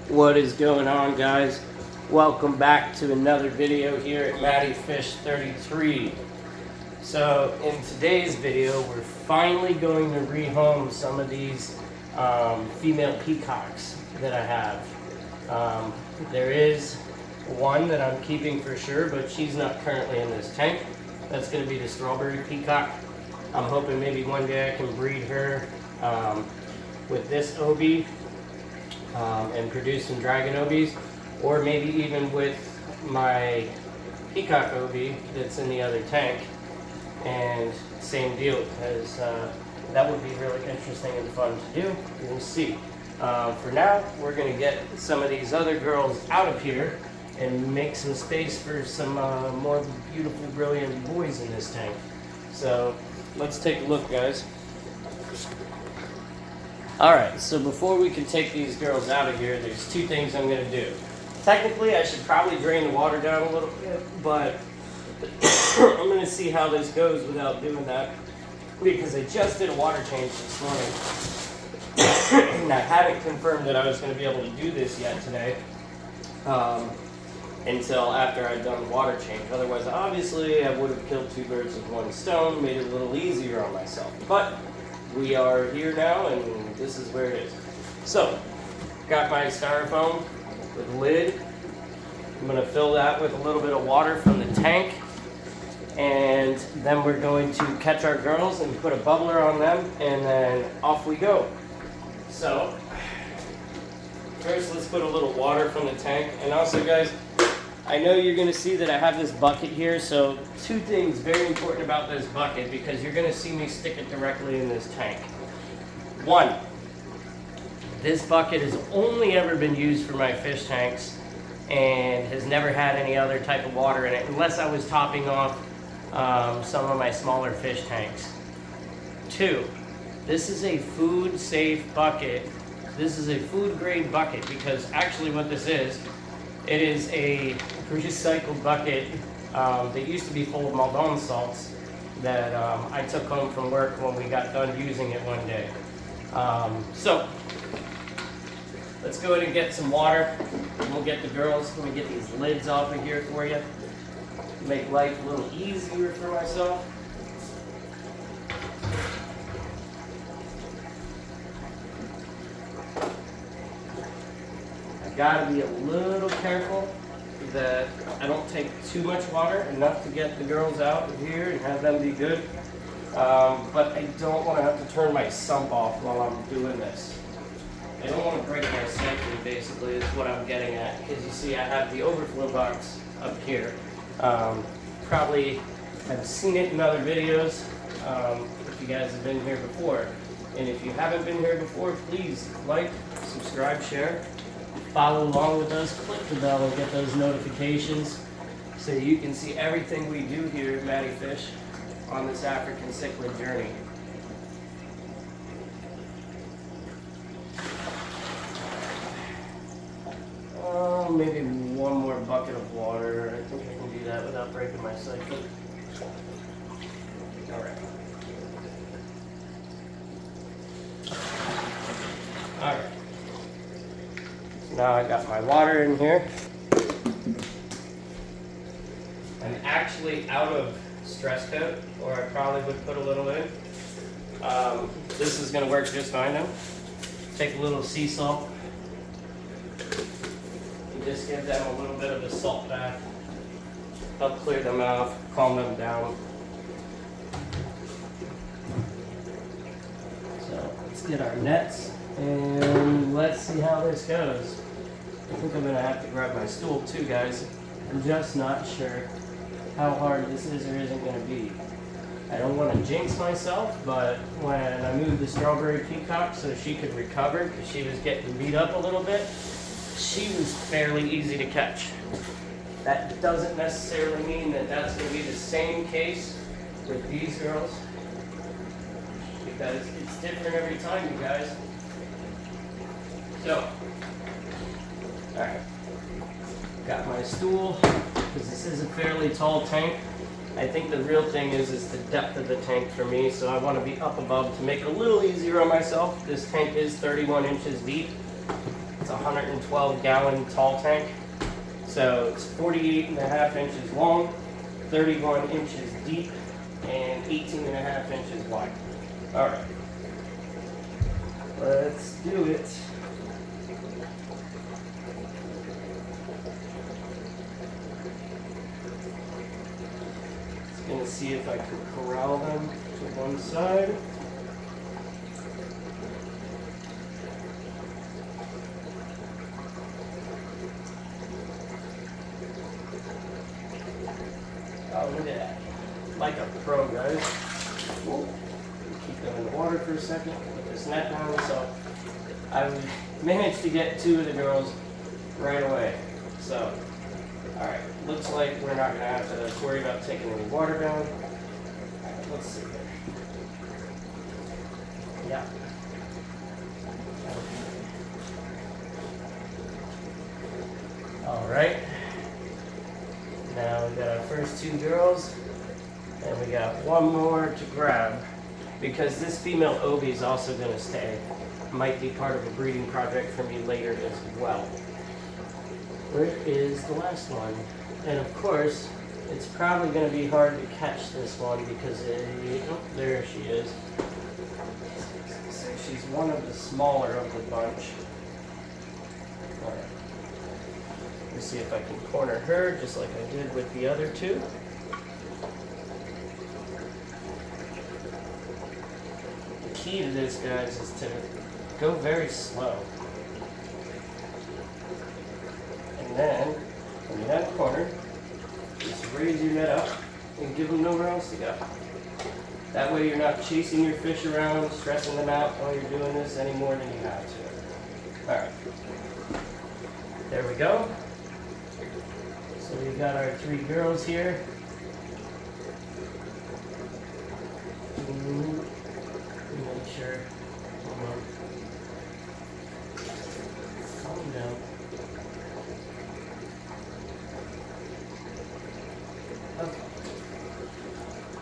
What is going on, guys? Welcome back to another video here at Matty Fish 33. So in today's video, we're finally going to rehome some of these female peacocks that I have. There is one that I'm keeping for sure, but she's not currently in this tank. That's going to be the strawberry peacock. I'm hoping maybe one day I can breed her with this OB and produce some dragon OBs, or maybe even with my peacock OB that's in the other tank. And same deal, because that would be really interesting and fun to do. We'll see. For now, we're going to get some of these other girls out of here and make some space for some more beautiful, brilliant boys in this tank. So let's take a look, guys. Alright, so before we can take these girls out of here, there's two things I'm going to do. Technically, I should probably drain the water down a little bit, but I'm going to see how this goes without doing that, because I just did a water change this morning, and I hadn't confirmed that I was going to be able to do this yet today until after I'd done the water change. Otherwise, obviously, I would have killed two birds with one stone, made it a little easier on myself. But we are here now, and this is where it is. So, got my styrofoam with a lid. I'm going to fill that with a little bit of water from the tank, and then we're going to catch our girls and put a bubbler on them, and then off we go. So, first let's put a little water from the tank. And also, guys, I know you're going to see that I have this bucket here, so two things very important about this bucket, because you're going to see me stick it directly in this tank. One, this bucket has only ever been used for my fish tanks and has never had any other type of water in it, unless I was topping off some of my smaller fish tanks. Two, this is a food safe bucket. This is a food grade bucket, because actually what this is, it is a recycled bucket that used to be full of Maldon salts that I took home from work when we got done using it one day. So let's go ahead and get some water, and we'll get the girls. Let me get these lids off of here for you. Make life a little easier for myself. Gotta be a little careful that I don't take too much water, enough to get the girls out of here and have them be good. But I don't want to have to turn my sump off while I'm doing this. I don't want to break my siphon, basically, is what I'm getting at. Because you see, I have the overflow box up here. Probably have seen it in other videos if you guys have been here before. And if you haven't been here before, please like, subscribe, share. Follow along with us, click the bell and get those notifications so you can see everything we do here at Matty Fish on this African cichlid journey. Maybe one more bucket of water. I think I can do that without breaking my siphon. Alright. Alright. Now I got my water in here. I'm actually out of stress coat, or I probably would put a little in. This is going to work just fine now. Take a little sea salt and just give them a little bit of a salt bath. Help clear them out, calm them down. So let's get our nets and let's see how this goes. I think I'm going to have to grab my stool too, guys. I'm just not sure how hard this is or isn't going to be. I don't want to jinx myself, but when I moved the strawberry peacock so she could recover, because she was getting beat up a little bit, she was fairly easy to catch. That doesn't necessarily mean that that's going to be the same case with these girls, because it's different every time, you guys. So, alright, got my stool, because this is a fairly tall tank. I think the real thing is the depth of the tank for me, so I want to be up above to make it a little easier on myself. This tank is 31 inches deep. It's 112-gallon tall tank. So it's 48.5 inches long, 31 inches deep, and 18.5 inches wide. All right, let's do it. Just gonna see if I can corral them to one side. Oh, look at that. Like a pro, guys. Ooh. Keep them in the water for a second. Put this net down. So I managed to get 2 of the girls right away. So, alright. Looks like we're not going to have to worry about taking any water down. Alright, let's see here. Yeah. Alright. Now we got our first 2 girls, and we got 1 more to grab, because this female Obi is also going to stay. Might be part of a breeding project for me later as well. Where is the last one? And of course, it's probably going to be hard to catch this one because oh, there she is. So she's one of the smaller of the bunch. All right. Let's see if I can corner her just like I did with the other 2. The key to this, guys, is to go very slow. And then, when you have a corner, just raise your net up and give them nowhere else to go. That way you're not chasing your fish around, stressing them out while you're doing this any more than you have to. Alright. There we go. So we got our 3 girls here. Make sure. Hold on. Calm down. Okay.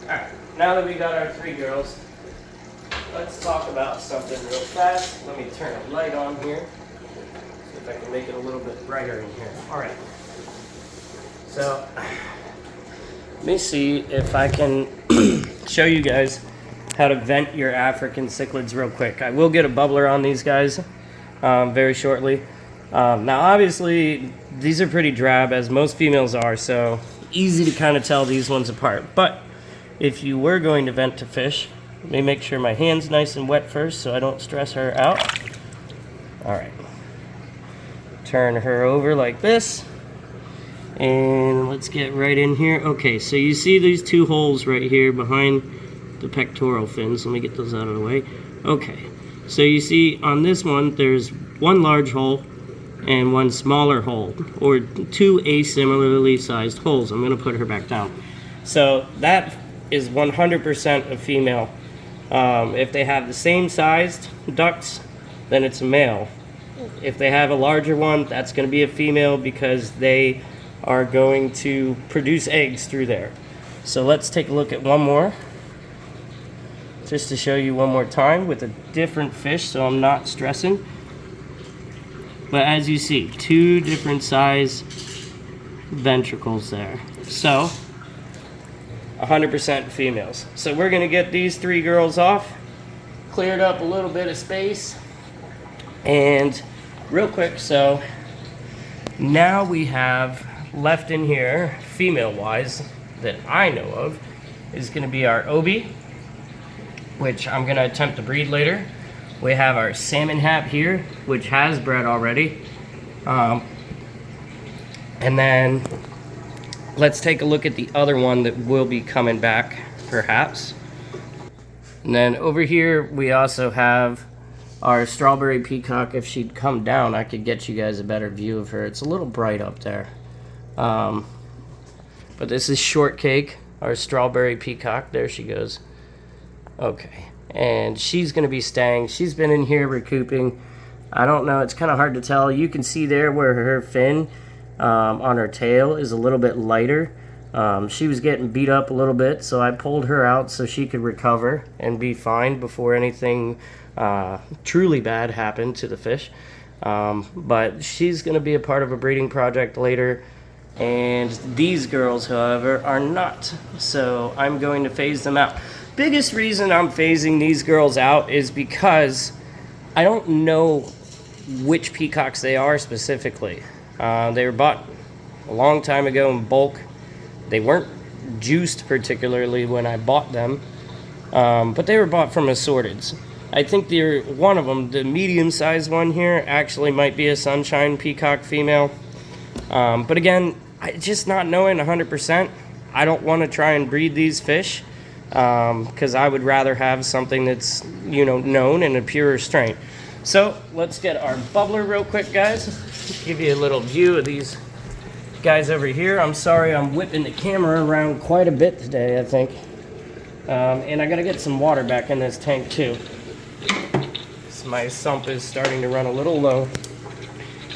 Alright, now that we got our 3 girls, let's talk about something real fast. Let me turn a light on here. See if I can make it a little bit brighter in here. Alright. So, let me see if I can show you guys how to vent your African cichlids real quick. I will get a bubbler on these guys very shortly. Now, obviously, these are pretty drab, as most females are, so easy to kind of tell these ones apart. But if you were going to vent to fish, let me make sure my hand's nice and wet first so I don't stress her out. All right. Turn her over like this. And let's get right in here. Okay, so you see these 2 holes right here behind the pectoral fins. Let me get those out of the way. Okay, so you see on this one, there's 1 large hole and 1 smaller hole, or 2 asimilarly sized holes. I'm gonna put her back down. So that is 100% a female. If they have the same sized ducts, then it's a male. If they have a larger one, that's gonna be a female because they are going to produce eggs through there. So let's take a look at one more, just to show you one more time with a different fish so I'm not stressing. But as you see, 2 different size ventricles there. So 100% females. So we're gonna get these 3 girls off, cleared up a little bit of space, and real quick, so now we have left in here, female-wise, that I know of, is going to be our Obi, which I'm going to attempt to breed later. We have our salmon hap here, which has bred already. And then let's take a look at the other one that will be coming back, perhaps. And then over here, we also have our strawberry peacock. If she'd come down, I could get you guys a better view of her. It's a little bright up there. But this is Shortcake, our strawberry peacock. There she goes. Okay, and she's going to be staying. She's been in here recouping. I don't know, it's kind of hard to tell. You can see there where her fin on her tail is a little bit lighter. She was getting beat up a little bit, so I pulled her out so she could recover and be fine before anything truly bad happened to the fish. But she's going to be a part of a breeding project later. And these girls, however, are not. So I'm going to phase them out. Biggest reason I'm phasing these girls out is because I don't know which peacocks they are specifically. They were bought a long time ago in bulk. They weren't juiced particularly when I bought them, but they were bought from assorteds. I think one of them, the medium-sized one here, actually might be a sunshine peacock female. But again, just not knowing 100%, I don't want to try and breed these fish because I would rather have something that's, known and a purer strain. So let's get our bubbler real quick, guys. Give you a little view of these guys over here. I'm sorry I'm whipping the camera around quite a bit today, I think. And I gotta get some water back in this tank too. So my sump is starting to run a little low,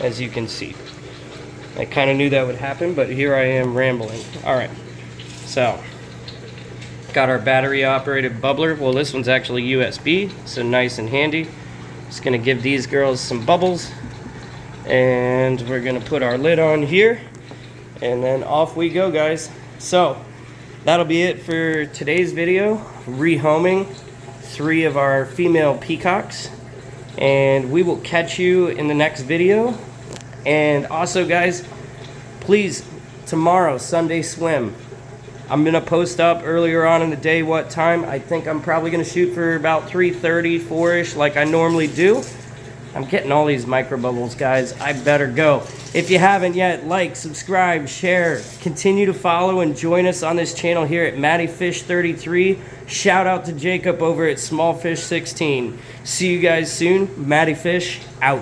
as you can see. I kind of knew that would happen, but here I am rambling. All right, so got our battery operated bubbler. Well, this one's actually USB, so nice and handy. Just gonna give these girls some bubbles, and we're gonna put our lid on here, and then off we go, guys. So that'll be it for today's video, rehoming 3 of our female peacocks, and we will catch you in the next video. And also, guys, please, tomorrow, Sunday swim. I'm gonna post up earlier on in the day what time. I think I'm probably gonna shoot for about 3:30, 4-ish, like I normally do. I'm getting all these micro bubbles, guys. I better go. If you haven't yet, like, subscribe, share, continue to follow and join us on this channel here at MattyFish33. Shout out to Jacob over at Smallfish16. See you guys soon. Matty Fish out.